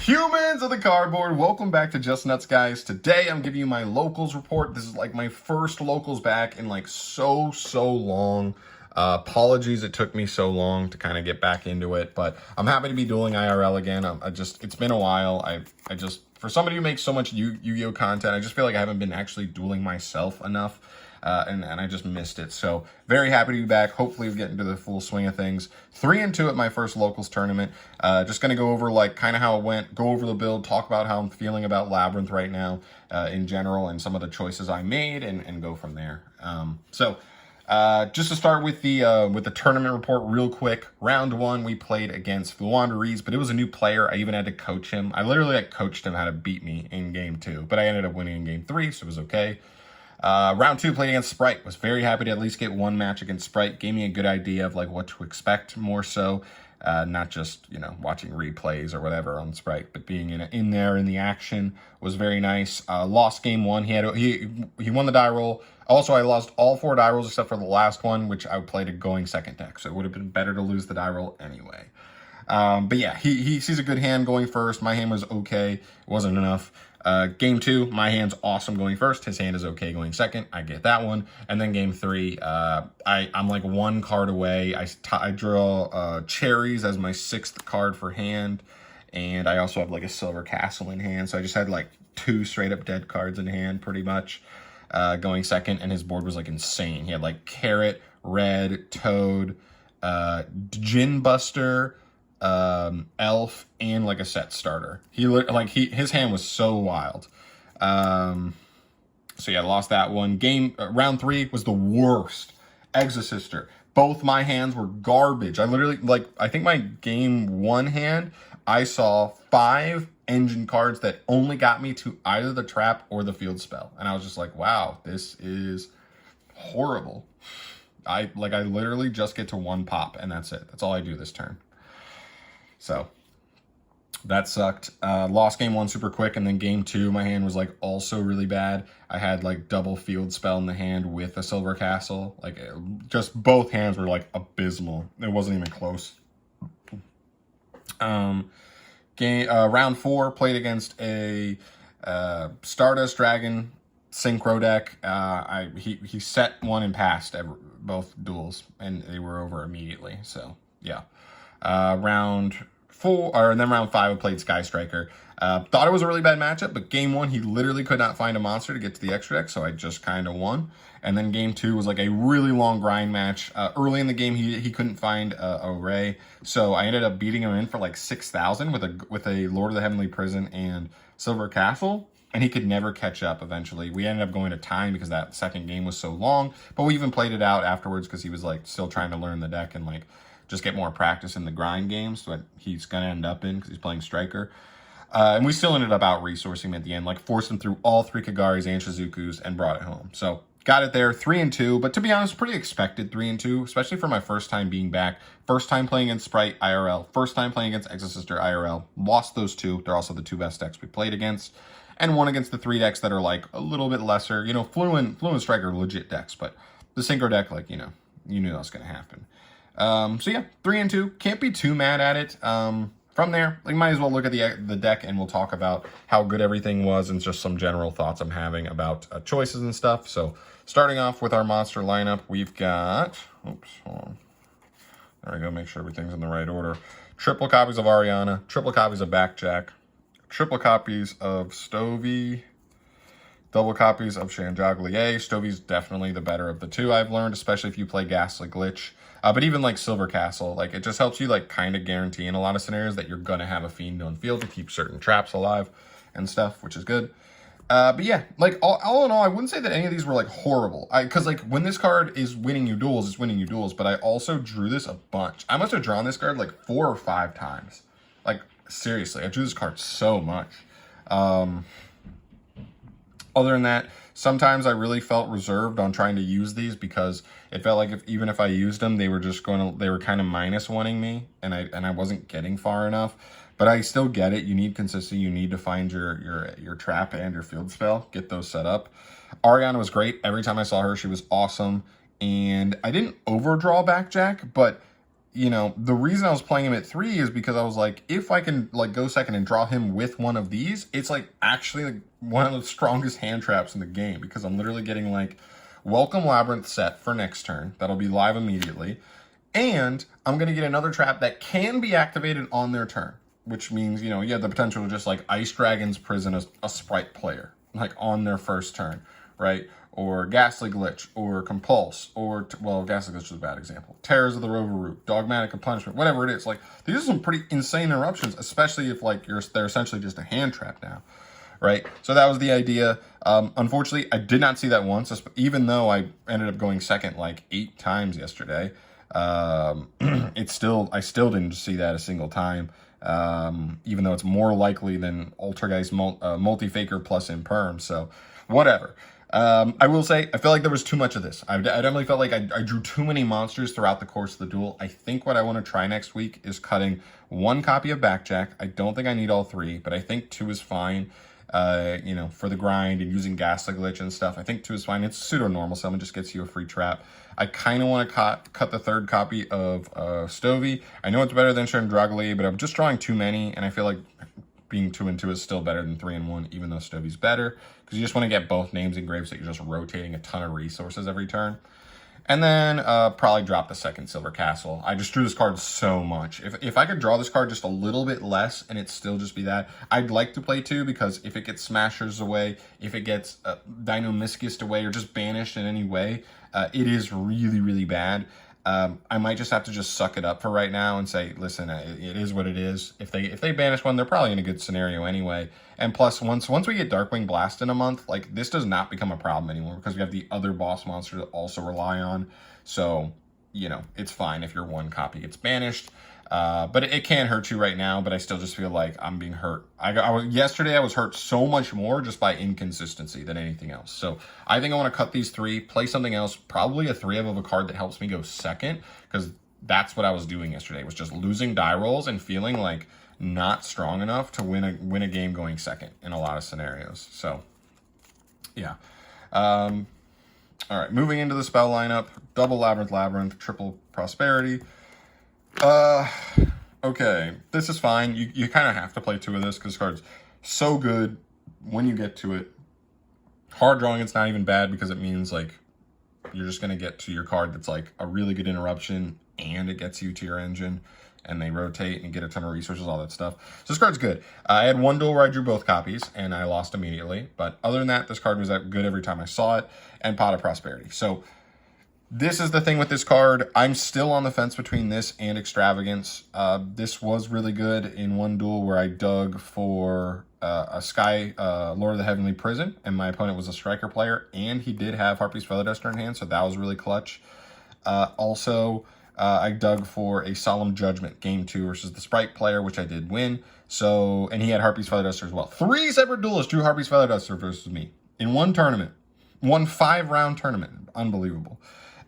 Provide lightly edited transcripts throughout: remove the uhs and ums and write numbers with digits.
Humans of the cardboard, welcome back to Just Nuts, guys. Today I'm giving you my locals report. This is like my first locals back in like so long. Apologies it took me so long to kind of get back into it, but I'm happy to be dueling IRL again. It's been a while. I just, for somebody who makes so much Yu-Gi-Oh content, I just feel like I haven't been actually dueling myself enough. And I just missed it. So very happy to be back. Hopefully we get into the full swing of things. 3-2 at my first locals tournament. Just going to go over like kind of how it went, go over the build, talk about how I'm feeling about Labyrinth right now in general and some of the choices I made and go from there. Just to start with the tournament report real quick. Round 1, we played against Fluanderies, but it was a new player. I even had to coach him. I literally coached him how to beat me in game 2, but I ended up winning in game 3, so it was okay. Round 2, played against Sprite. Was very happy to at least get one match against Sprite. Gave me a good idea of like what to expect more so. Not just, you know, watching replays or whatever on Sprite, but being in there in the action was very nice. Lost game 1. He won the die roll. Also, I lost all 4 die rolls except for the last one, which I played a going second deck. So it would have been better to lose the die roll anyway. But yeah, he sees a good hand going first. My hand was okay. It wasn't enough. Game 2, my hand's awesome going first. His hand is okay going second. I get that one. And then game 3, I'm like 1 card away. I draw cherries as my 6th card for hand. And I also have like a silver castle in hand. So I just had like 2 straight up dead cards in hand pretty much going second. And his board was like insane. He had like Carrot, Red, Toad, Gin Buster, Elf, and like a set starter. His hand was so wild. So yeah, lost that one. Round 3 was the worst. Exosister. Both my hands were garbage. I think my game 1 hand, I saw 5 engine cards that only got me to either the trap or the field spell. And I was just like, wow, this is horrible. I literally just get to 1 pop and that's it. That's all I do this turn. So that sucked. Lost game 1 super quick, and then game 2, my hand was like also really bad. I had like double field spell in the hand with a silver castle. Like just both hands were like abysmal. It wasn't even close. Round 4, played against a Stardust Dragon synchro deck. He set 1 and passed both duels, and they were over immediately. So yeah. Round 5, I played Sky Striker. Thought it was a really bad matchup, but game 1, he literally could not find a monster to get to the extra deck, so I just kind of won. And then game 2 was like a really long grind match. Early in the game, he couldn't find a Ray, so I ended up beating him in for like 6,000 with a Lord of the Heavenly Prison and Silver Castle, and he could never catch up eventually. We ended up going to time because that second game was so long, but we even played it out afterwards because he was like still trying to learn the deck and like just get more practice in the grind games that he's going to end up in because he's playing Striker. And we still ended up out-resourcing him at the end, like forced him through all 3 Kagaris and Shizukus and brought it home. So got it there, 3-2, but to be honest, pretty expected 3-2, especially for my first time being back. First time playing against Sprite IRL, first time playing against Exosister IRL. Lost those 2. They're also the 2 best decks we played against. And won against the 3 decks that are like a little bit lesser. You know, Flu and Striker are legit decks, but the Synchro deck, like, you know, you knew that was going to happen. So yeah, 3-2. Can't be too mad at it. From there, like, might as well look at the deck and we'll talk about how good everything was and just some general thoughts I'm having about choices and stuff. So starting off with our monster lineup, we've got, oops, hold on. There we go, make sure everything's in the right order. Triple copies of Ariana, triple copies of Backjack, triple copies of Stovey, double copies of Chanjaglier. Stovey's definitely the better of the 2, I've learned, especially if you play Ghastly Glitch. But even like Silver Castle, like it just helps you like kind of guarantee in a lot of scenarios that you're going to have a Fiend on field to keep certain traps alive and stuff, which is good. But yeah, like all in all, I wouldn't say that any of these were like horrible. Because like when this card is winning you duels, it's winning you duels. But I also drew this a bunch. I must have drawn this card like 4 or 5 times. Like seriously, I drew this card so much. Other than that, sometimes I really felt reserved on trying to use these because it felt like even if I used them, they were kind of -1ing me, and I wasn't getting far enough. But I still get it. You need consistency. You need to find your trap and your field spell. Get those set up. Ariana was great. Every time I saw her, she was awesome. And I didn't overdraw Backjack, but you know, the reason I was playing him at 3 is because I was like, if I can like go second and draw him with one of these, it's like actually like one of the strongest hand traps in the game, because I'm literally getting like Welcome Labyrinth set for next turn. That'll be live immediately. And I'm going to get another trap that can be activated on their turn, which means, you know, you have the potential to just like Ice Dragon's Prison a Sprite player, like on their first turn, right? Or Ghastly Glitch, or Compulse, or, well, Ghastly Glitch is a bad example. Terrors of the Rover Root, Dogmatic of Punishment, whatever it is. Like, these are some pretty insane interruptions, especially if, like, they're essentially just a hand trap now, right? So that was the idea. Unfortunately, I did not see that once, even though I ended up going second, like, 8 times yesterday. I still didn't see that a single time. Even though it's more likely than Altergeist Multi-Faker plus Imperm, so whatever. I will say, I feel like there was too much of this. I definitely felt like I drew too many monsters throughout the course of the duel. I think what I want to try next week is cutting 1 copy of Backjack. I don't think I need all 3, but I think 2 is fine. You know, for the grind and using Ghastly Glitch and stuff, I think 2 is fine. It's pseudo-normal, so it just gets you a free trap. I kind of want to cut the 3rd copy of Stovey. I know it's better than Chandragali, but I'm just drawing too many, and I feel like being 2 and 2 is still better than 3 and 1, even though Stovey's better, because you just want to get both names engraved so you're just rotating a ton of resources every turn. And then probably drop the 2nd Silver Castle. I just drew this card so much. If I could draw this card just a little bit less and it still just be that, I'd like to play 2, because if it gets Smashers away, if it gets Dino-Miscus away, or just banished in any way, it is really, really bad. I might just have to just suck it up for right now and say, listen, it is what it is. If they banish one, they're probably in a good scenario anyway. And plus, once we get Darkwing Blast in a month, like, this does not become a problem anymore, because we have the other boss monster to also rely on. So, you know, it's fine if your 1 copy gets banished. But it can hurt you right now, but I still just feel like I'm being hurt. Yesterday I was hurt so much more just by inconsistency than anything else. So I think I want to cut these 3, play something else, probably a 3 of a card that helps me go second, because that's what I was doing yesterday, was just losing die rolls and feeling like not strong enough to win a game going second in a lot of scenarios. So yeah. All right, moving into the spell lineup: double Labyrinth, triple Prosperity. Okay, this is fine. You kind of have to play 2 of this, because this card's so good when you get to it. Hard drawing, it's not even bad, because it means, like, you're just going to get to your card that's, like, a really good interruption, and it gets you to your engine, and they rotate and get a ton of resources, all that stuff. So this card's good. I had 1 duel where I drew both copies, and I lost immediately. But other than that, this card was good every time I saw it, and Pot of Prosperity. So this is the thing with this card. I'm still on the fence between this and Extravagance. This was really good in 1 duel where I dug for a Sky Lord of the Heavenly Prison, and my opponent was a Striker player, and he did have Harpy's Feather Duster in hand, so that was really clutch. Also, I dug for a Solemn Judgment Game 2 versus the Sprite player, which I did win. So, and he had Harpy's Feather Duster as well. 3 separate duelists drew Harpy's Feather Duster versus me in 1 tournament. 1 5-round tournament. Unbelievable.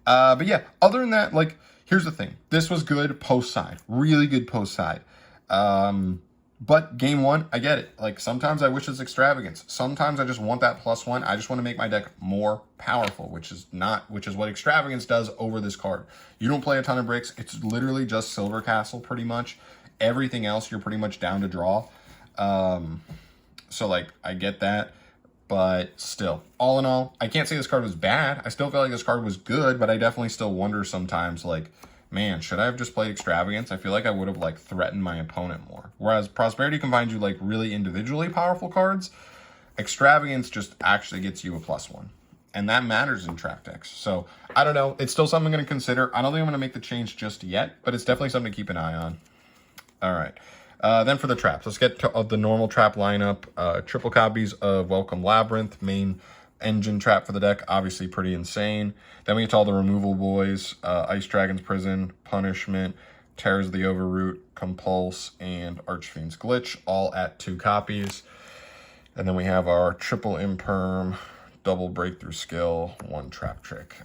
But yeah, other than that, like, here's the thing. This was good post-side. Really good post-side. But game 1, I get it. Like, sometimes I wish it's Extravagance. Sometimes I just want that +1. I just want to make my deck more powerful, which is what Extravagance does over this card. You don't play a ton of bricks. It's literally just Silver Castle, pretty much. Everything else, you're pretty much down to draw. So, like, I get that. But still, all in all, I can't say this card was bad. I still feel like this card was good, but I definitely still wonder sometimes, like, man, should I have just played Extravagance? I feel like I would have, like, threatened my opponent more. Whereas Prosperity can find you, like, really individually powerful cards. Extravagance just actually gets you a +1. And that matters in trap decks. So, I don't know. It's still something I'm going to consider. I don't think I'm going to make the change just yet, but it's definitely something to keep an eye on. All right. Then for the traps, let's get to the normal trap lineup. Triple copies of Welcome Labyrinth, main engine trap for the deck, obviously pretty insane. Then we get to all the removal boys: Ice Dragon's Prison, Punishment, Terrors of the Overroot, Compulse, and Archfiend's Glitch, all at 2 copies. And then we have our triple Imperm, double Breakthrough Skill, 1 trap trick.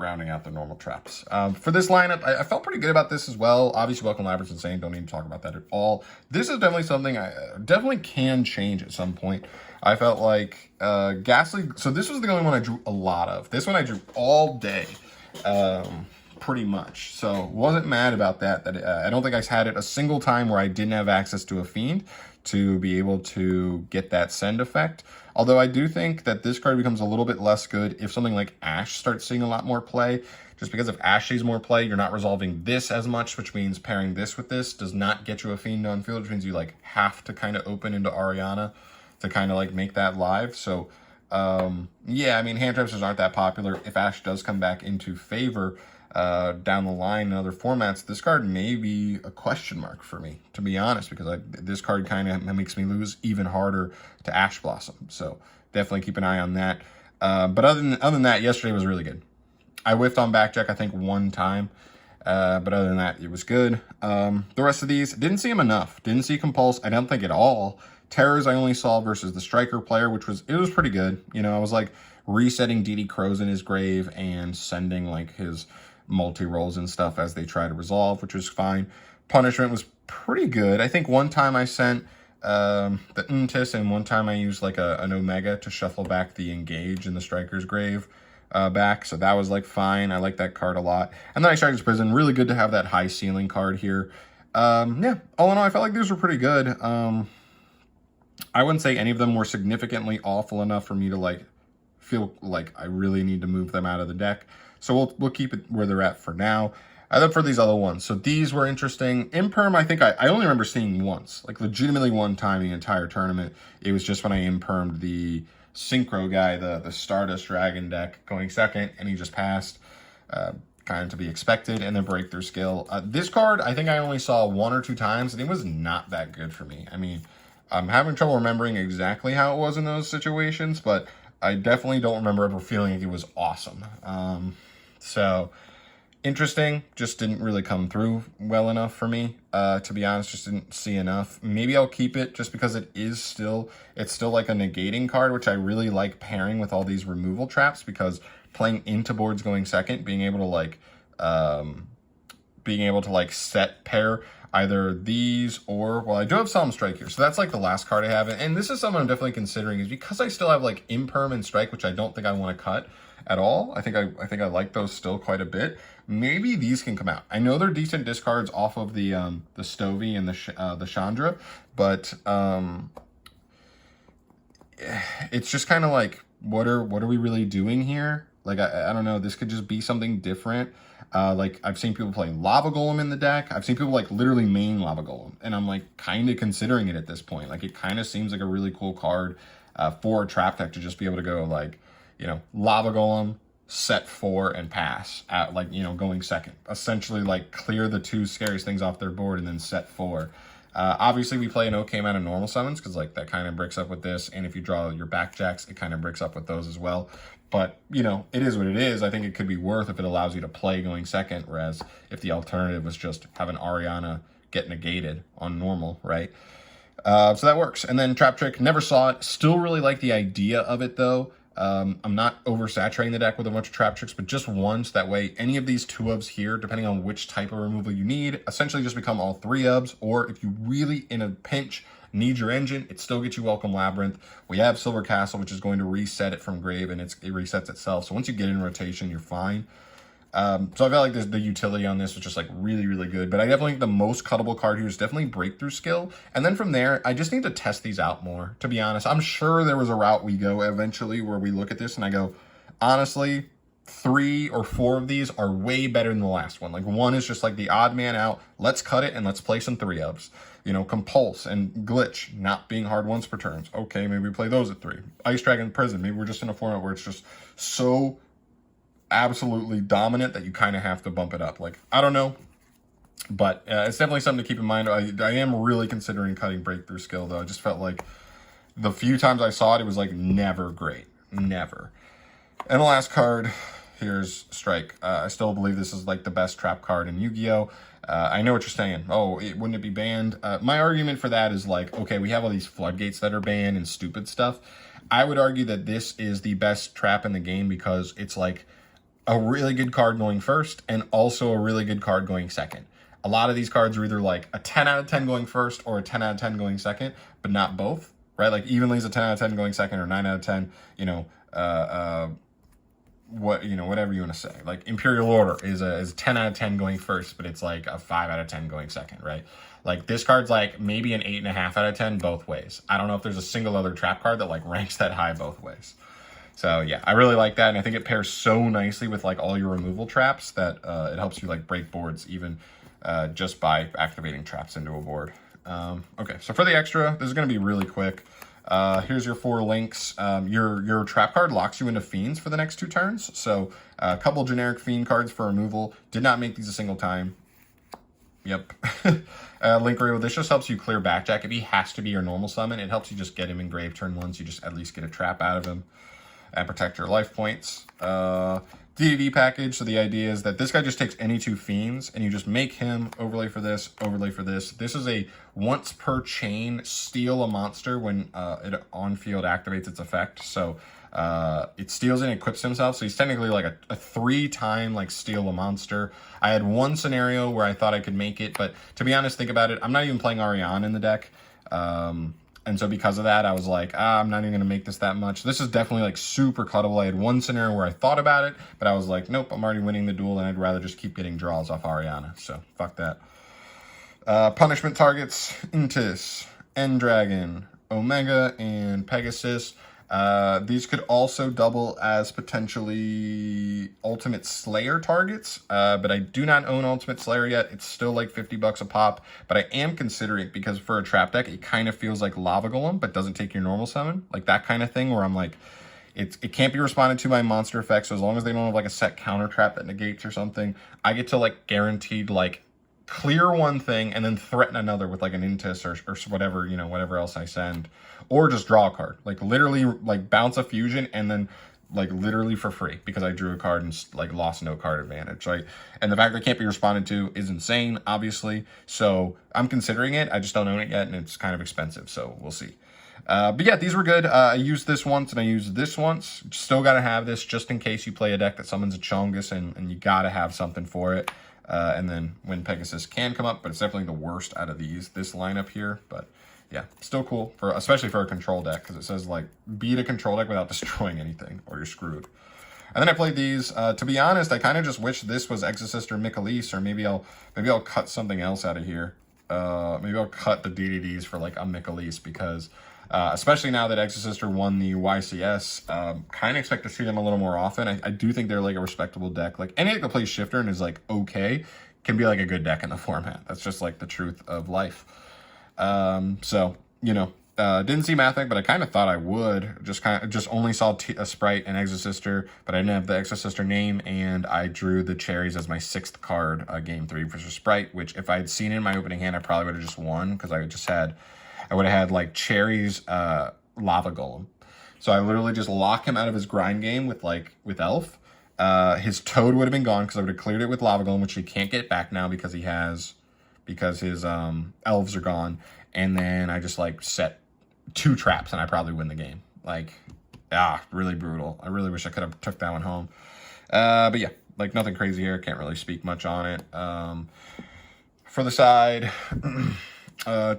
Rounding out the normal traps. For this lineup, I felt pretty good about this as well. Obviously, Welcome Labyrinth's insane. Don't need to talk about that at all. This is definitely something I definitely can change at some point. I felt like Ghastly... So this was the only one I drew a lot of. This one I drew all day. pretty much. So wasn't mad about that. I don't think I had it a single time where I didn't have access to a Fiend to be able to get that send effect. Although I do think that this card becomes a little bit less good if something like Ash starts seeing a lot more play. Just because if Ash sees more play, you're not resolving this as much, which means pairing this with this does not get you a Fiend on field, which means you like have to kind of open into Ariana to kind of like make that live. So yeah, I mean, hand traps aren't that popular. If Ash does come back into favor down the line in other formats, this card may be a question mark for me, to be honest, because this card kind of makes me lose even harder to Ash Blossom. So definitely keep an eye on that. But other than that, yesterday was really good. I whiffed on backjack, I think, one time. But other than that, it was good. The rest of these, didn't see them enough. Didn't see Compulse, I don't think at all. Terrors I only saw versus the Striker player, which was pretty good. You know, I was like resetting DD Crows in his grave and sending like his multi-rolls and stuff as they try to resolve, which was fine. Punishment was pretty good. I think one time I sent the Untis, and one time I used like an Omega to shuffle back the Engage in the Striker's grave back, so that was like fine. I like that card a lot. And then I Striker's Prison, really good to have that high ceiling card here. Yeah, all in all, I felt like these were pretty good. I wouldn't say any of them were significantly awful enough for me to like feel like I really need to move them out of the deck. So we'll keep it where they're at for now. Then for these other ones, so these were interesting. Imperm, I think I only remember seeing once, like legitimately one time the entire tournament. It was just when I impermed the Synchro guy, the Stardust Dragon deck going second, and he just passed. Kind of to be expected, and then Breakthrough Skill. This card, I think I only saw one or two times, and it was not that good for me. I mean, I'm having trouble remembering exactly how it was in those situations, but I definitely don't remember ever feeling like it was awesome. So interesting, just didn't really come through well enough for me. To be honest, just didn't see enough. Maybe I'll keep it just because it's still like a negating card, which I really like pairing with all these removal traps, because playing into boards going second, being able to like set pair either these or, well, I do have Solemn Strike here, so that's like the last card I have, and this is something I'm definitely considering, is because I still have like Imperm and Strike, which I don't think I want to cut at all. I think I like those still quite a bit. Maybe these can come out. I know they're decent discards off of the Stovey and the Chandra, but it's just kind of like, what are we really doing here? Like, I don't know, this could just be something different. Like, I've seen people play Lava Golem in the deck. I've seen people, like, literally main Lava Golem. And I'm, like, kind of considering it at this point. Like, it kind of seems like a really cool card for a trap deck to just be able to go, like, you know, Lava Golem, set 4, and pass at, like, you know, going second. Essentially, like, clear the two scariest things off their board and then set 4. Obviously, we play an okay amount of normal summons, because, like, that kind of breaks up with this. And if you draw your backjacks, it kind of breaks up with those as well. But, you know, it is what it is. I think it could be worth if it allows you to play going second, whereas if the alternative was just having Ariana get negated on normal, right? So that works. And then Trap Trick, never saw it. Still really like the idea of it, though. I'm not oversaturating the deck with a bunch of Trap Tricks, but just once. That way, any of these 2-ubs here, depending on which type of removal you need, essentially just become all 3-ubs. Or if you really, in a pinch, need your engine, it still gets you Welcome Labyrinth. We have Silver Castle, which is going to reset it from grave, and it resets itself. So once you get in rotation, you're fine. So I felt like the utility on this was just like really, really good. But I definitely think the most cuttable card here is definitely Breakthrough Skill. And then from there, I just need to test these out more, to be honest. I'm sure there was a route we go eventually where we look at this and I go, honestly, 3 or 4 of these are way better than the last one. Like, one is just like the odd man out. Let's cut it and let's play some 3-ubs. You know, Compulse and Glitch not being hard once per turns. Okay, maybe we play those at 3. Ice Dragon Prison. Maybe we're just in a format where it's just so absolutely dominant that you kind of have to bump it up. Like, I don't know. But it's definitely something to keep in mind. I am really considering cutting Breakthrough Skill, though. I just felt like the few times I saw it, it was like never great. Never. And the last card, here's Strike. I still believe this is like the best trap card in Yu-Gi-Oh! I know what you're saying. Oh, wouldn't it be banned? My argument for that is like, okay, we have all these floodgates that are banned and stupid stuff. I would argue that this is the best trap in the game because it's like a really good card going first and also a really good card going second. A lot of these cards are either like a 10 out of 10 going first or a 10 out of 10 going second, but not both, right? Like Evenly is a 10 out of 10 going second or 9 out of 10, you know, whatever you want to say. Like Imperial Order is a 10 out of 10 going first, but it's like a 5 out of 10 going second, right? Like this card's like maybe an 8.5 out of 10 both ways. I don't know if there's a single other trap card that like ranks that high both ways. So yeah, I really like that, and I think it pairs so nicely with like all your removal traps that it helps you like break boards even just by activating traps into a board. Okay, so for the extra, this is going to be really quick. Here's your 4 links. Your trap card locks you into fiends for the next 2 turns. So a couple generic fiend cards for removal. Did not make these a single time. Yep. Link Reel, this just helps you clear Backjack. If he has to be your normal summon, it helps you just get him in grave turn 1, so you just at least get a trap out of him and protect your life points. DDD package, so the idea is that this guy just takes any 2 fiends and you just make him overlay for this, overlay for this. This is a once per chain steal a monster when it on field activates its effect. So it steals and equips himself, so he's technically like a 3-time like steal a monster. I had one scenario where I thought I could make it, but to be honest, think about it, I'm not even playing Ariane in the deck. And so because of that, I was like, I'm not even going to make this that much. This is definitely like super cuttable. I had one scenario where I thought about it, but I was like, nope, I'm already winning the duel, and I'd rather just keep getting draws off Ariana. So fuck that. Punishment targets, Intis, Endragon, Omega, and Pegasus. These could also double as potentially Ultimate Slayer targets, but I do not own Ultimate Slayer yet. It's still like $50 a pop, but I am considering it because for a trap deck, it kind of feels like Lava Golem, but doesn't take your normal summon. Like that kind of thing where I'm like, it can't be responded to by monster effects, so as long as they don't have like a set counter trap that negates or something, I get to like guaranteed like clear one thing and then threaten another with like an Intis or whatever, whatever else I send, or just draw a card, like literally like bounce a fusion and then like literally for free because I drew a card and like lost no card advantage, right? And the fact that it can't be responded to is insane, obviously. So I'm considering it. I just don't own it yet, and it's kind of expensive, so we'll see. But yeah, these were good. I used this once and I used this once. Still got to have this just in case you play a deck that summons a Chongus and you got to have something for it. And then when Pegasus can come up, but it's definitely the worst out of this lineup here. But yeah, still cool, especially for a control deck, because it says like beat a control deck without destroying anything or you're screwed. And then I played these. To be honest, I kind of just wish this was Exorcist or Michaelis, or maybe I'll cut something else out of here. Maybe I'll cut the DDDs for like a Michaelis, because especially now that Exorcist won the YCS, kind of expect to see them a little more often. I do think they're like a respectable deck. Like any deck that plays Shifter and is like okay can be like a good deck in the format. That's just like the truth of life. So didn't see Mathek, but I kind of thought I would. Just only saw a Sprite and Exorcister, but I didn't have the Exorcister name, and I drew the cherries as my 6th card, game 3 versus Sprite. Which if I had seen it in my opening hand, I probably would have just won, because I would have had like cherries, Lava Golem. So I literally just lock him out of his grind game with Elf. His Toad would have been gone because I would have cleared it with Lava Golem, which he can't get back now because his elves are gone. And then I just like set 2 traps and I probably win the game. Like, really brutal. I really wish I could have took that one home. But yeah, like nothing crazy here. Can't really speak much on it. For the side,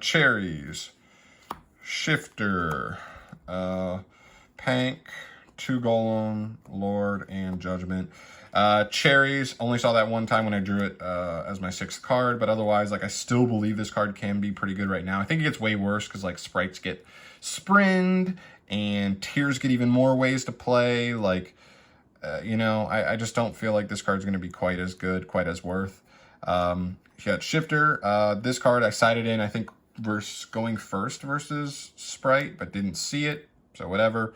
cherries, Shifter, Pank, 2 Golem, Lord, and Judgment. Cherries, only saw that one time when I drew it as my 6th card, but otherwise, like, I still believe this card can be pretty good right now. I think it gets way worse because, like, Sprites get Sprinned, and Tears get even more ways to play. Like, I just don't feel like this card's going to be quite as good, quite as worth. You got Shifter. This card I sided in, I think, going first versus Sprite, but didn't see it, so whatever.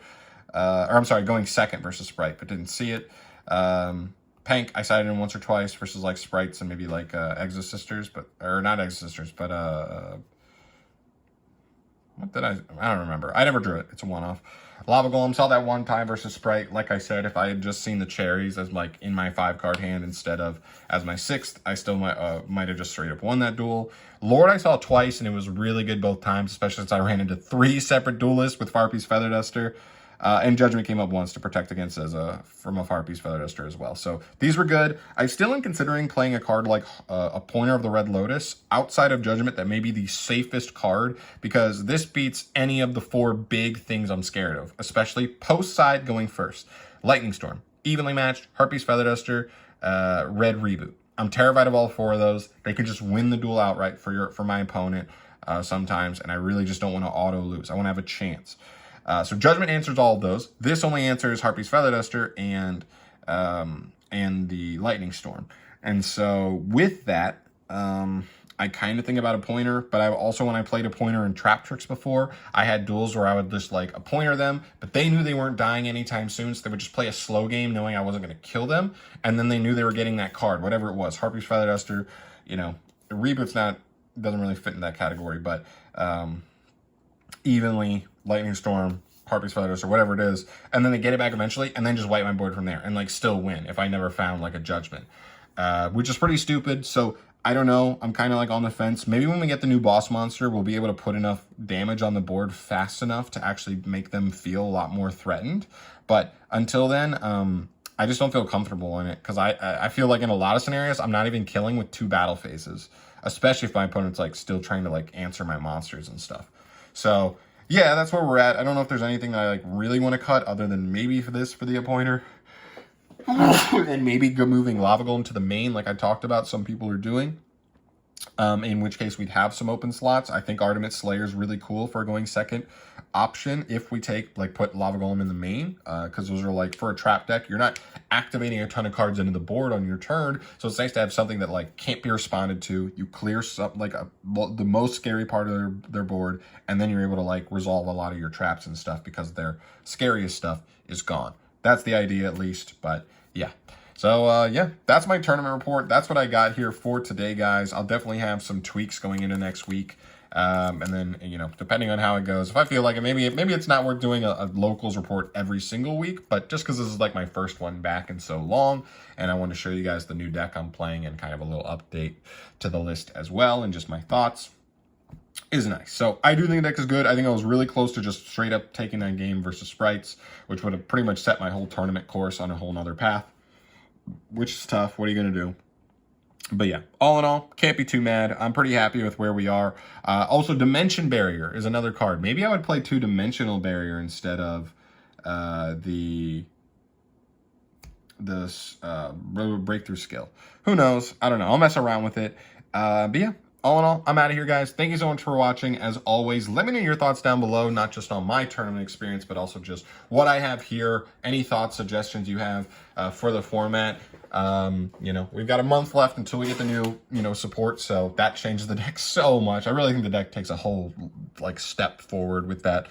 Going second versus Sprite, but didn't see it. Pank, I sided in once or twice versus like Sprites and maybe like Exosisters, or not Exosisters, but what did I don't remember. I never drew it. It's a one-off. Lava Golem, saw that one time versus Sprite. Like I said, if I had just seen the cherries as like in my 5-card hand instead of as my 6th, I still might have just straight up won that duel. Lord, I saw twice, and it was really good both times, especially since I ran into 3 separate duelists with Farpy's Feather Duster. And Judgment came up once to protect against from a Farpy's Feather Duster as well. So these were good. I still am considering playing a card like a Pointer of the Red Lotus outside of Judgment that may be the safest card, because this beats any of the 4 big things I'm scared of, especially post side going first. Lightning Storm, Evenly Matched, Harpies Feather Duster, Red Reboot. I'm terrified of all 4 of those. They could just win the duel outright for my opponent sometimes, and I really just don't want to auto lose. I want to have a chance. So Judgment answers all of those. This only answers Harpies Feather Duster and the Lightning Storm. And so with that, I kind of think about a pointer, but I also, when I played a pointer in Trap Tricks before, I had duels where I would just like a pointer them, but they knew they weren't dying anytime soon, so they would just play a slow game knowing I wasn't going to kill them, and then they knew they were getting that card, whatever it was. Harpies Feather Duster, you know, Reboot's doesn't really fit in that category, but Evenly, Lightning Storm, Harpies Feather Duster, whatever it is, and then they get it back eventually, and then just wipe my board from there, and like still win if I never found like a Judgment, which is pretty stupid. So I don't know. I'm kind of like on the fence. Maybe when we get the new boss monster, we'll be able to put enough damage on the board fast enough to actually make them feel a lot more threatened. But until then, I just don't feel comfortable in it because I feel like in a lot of scenarios, I'm not even killing with 2 battle phases, especially if my opponent's like still trying to like answer my monsters and stuff. So yeah, that's where we're at. I don't know if there's anything that I like really want to cut other than maybe for the appointer. And maybe moving Lava Golem to the main like I talked about some people are doing. In which case we'd have some open slots. I think Artemis Slayer is really cool for going second option if we put Lava Golem in the main, because those are like, for a trap deck, you're not activating a ton of cards into the board on your turn, so it's nice to have something that like can't be responded to. You clear some, like the most scary part of their board, and then you're able to like resolve a lot of your traps and stuff because their scariest stuff is gone. That's the idea at least, but yeah. So, yeah, that's my tournament report. That's what I got here for today, guys. I'll definitely have some tweaks going into next week. And then, you know, depending on how it goes, if I feel like it, maybe it's not worth doing a locals report every single week, but just because this is like my first one back in so long, and I want to show you guys the new deck I'm playing and kind of a little update to the list as well, and just my thoughts, is nice. So I do think the deck is good. I think I was really close to just straight up taking that game versus Sprites, which would have pretty much set my whole tournament course on a whole nother path, which is tough. What are you going to do? But yeah, all in all, can't be too mad. I'm pretty happy with where we are. Also, Dimension Barrier is another card. Maybe I would play 2-Dimensional Barrier instead of the Breakthrough Skill. Who knows? I don't know. I'll mess around with it. But yeah, all in all, I'm out of here, guys. Thank you so much for watching. As always, let me know your thoughts down below, not just on my tournament experience, but also just what I have here. Any thoughts, suggestions you have for the format. You know, we've got a month left until we get the new, you know, support, so that changes the deck so much. I really think the deck takes a whole, like, step forward with that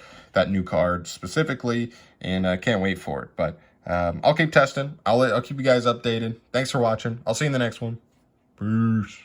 new card specifically, and I can't wait for it. But I'll keep testing. I'll keep you guys updated. Thanks for watching. I'll see you in the next one. Peace.